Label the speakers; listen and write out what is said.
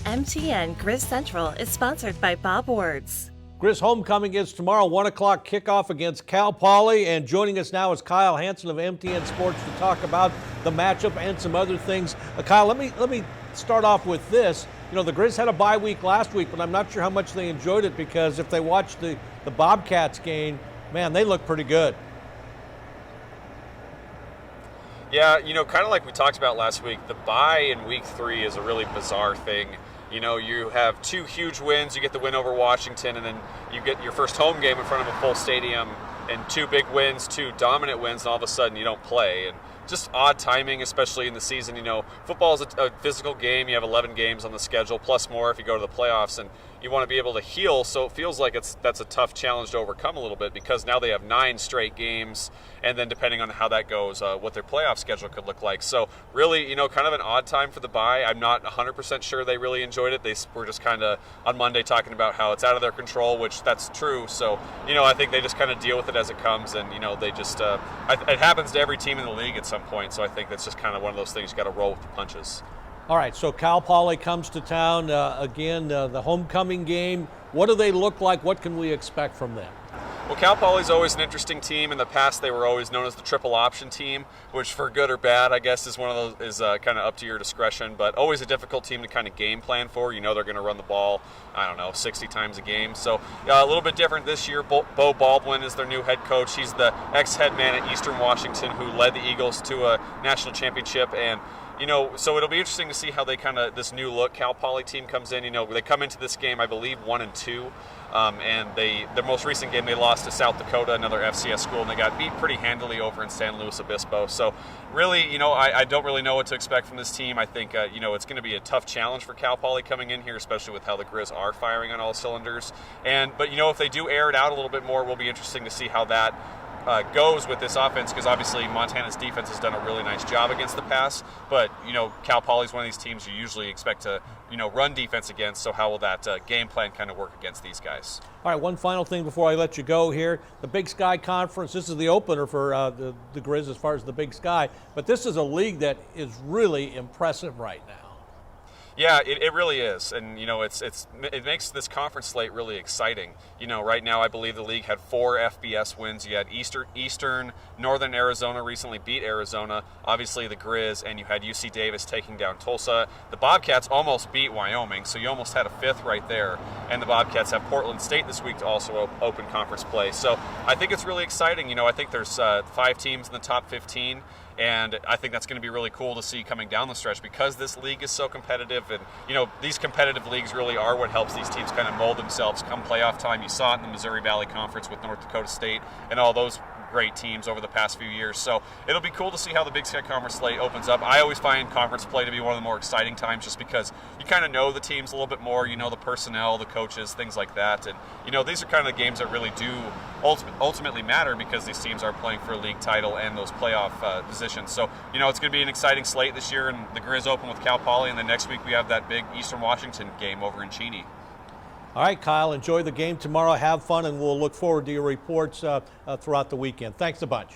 Speaker 1: MTN Griz Central is sponsored by Bob Ward's.
Speaker 2: Griz homecoming is tomorrow, 1 o'clock kickoff against Cal Poly. And joining us now is Kyle Hansen of MTN Sports to talk about the matchup and some other things. Kyle, let me start off with this. You know, the Griz had a bye week last week, but I'm not sure how much they enjoyed it, because if they watched the Bobcats game, man, they look pretty good.
Speaker 3: Yeah, you know, kind of like we talked about last week, the bye in week 3 is a really bizarre thing. You know, you have 2 huge wins. You get the win over Washington, and then you get your first home game in front of a full stadium, and 2 big wins, 2 dominant wins, and all of a sudden you don't play. And just odd timing, especially in the season. You know, football is a physical game. You have 11 games on the schedule, plus more if you go to the playoffs, and you want to be able to heal. So it feels like that's a tough challenge to overcome a little bit, because now they have 9 straight games, and then depending on how that goes, what their playoff schedule could look like. So really, you know, kind of an odd time for the bye. I'm not 100% sure they really enjoyed it. They were just kind of on Monday talking about how it's out of their control, which that's true. So, you know, I think they just kind of deal with it as it comes, and, you know, they just, it happens to every team in the league at some point. So I think that's just kind of one of those things. You got to roll with the punches.
Speaker 2: All right, so Cal Poly comes to town again, the homecoming game. What do they look like? What can we expect from them?
Speaker 3: Well, Cal Poly's always an interesting team. In the past, they were always known as the triple option team, which for good or bad, I guess, is one of those, is kind of up to your discretion, but always a difficult team to kind of game plan for. You know they're going to run the ball, I don't know, 60 times a game. So a little bit different this year. Bo Baldwin is their new head coach. He's the ex-head man at Eastern Washington who led the Eagles to a national championship. And you know, so it'll be interesting to see how they kind of, this new look Cal Poly team comes in. You know, they come into this game, I believe, 1-2. And their most recent game, they lost to South Dakota, another FCS school, and they got beat pretty handily over in San Luis Obispo. So really, you know, I don't really know what to expect from this team. I think, you know, it's going to be a tough challenge for Cal Poly coming in here, especially with how the Griz are firing on all cylinders. But, you know, if they do air it out a little bit more, it will be interesting to see how that goes with this offense, because obviously Montana's defense has done a really nice job against the pass, but you know, Cal Poly's one of these teams you usually expect to, you know, run defense against. So how will that game plan kind of work against these guys?
Speaker 2: All right, one final thing before I let you go here. The Big Sky Conference, this is the opener for the Griz as far as the Big Sky, but this is a league that is really impressive right now.
Speaker 3: Yeah, it really is, and you know, it makes this conference slate really exciting. You know, right now I believe the league had 4 FBS wins. You had Eastern, Northern Arizona recently beat Arizona, obviously the Griz, and you had UC Davis taking down Tulsa. The Bobcats almost beat Wyoming, so you almost had a 5th right there. And the Bobcats have Portland State this week to also open conference play. So I think it's really exciting. You know, I think there's 5 teams in the top 15. And I think that's going to be really cool to see coming down the stretch, because this league is so competitive. And, you know, these competitive leagues really are what helps these teams kind of mold themselves come playoff time. You saw it in the Missouri Valley Conference with North Dakota State and all those great teams over the past few years. So it'll be cool to see how the Big Sky Conference slate opens up. I always find conference play to be one of the more exciting times, just because you kind of know the teams a little bit more. You know the personnel, the coaches, things like that. And, you know, these are kind of the games that really do ultimately matter, because these teams are playing for a league title and those playoff positions. So, you know, it's going to be an exciting slate this year, and the Griz open with Cal Poly, and then next week we have that big Eastern Washington game over in Cheney.
Speaker 2: All right, Kyle, enjoy the game tomorrow. Have fun, and we'll look forward to your reports throughout the weekend. Thanks a bunch.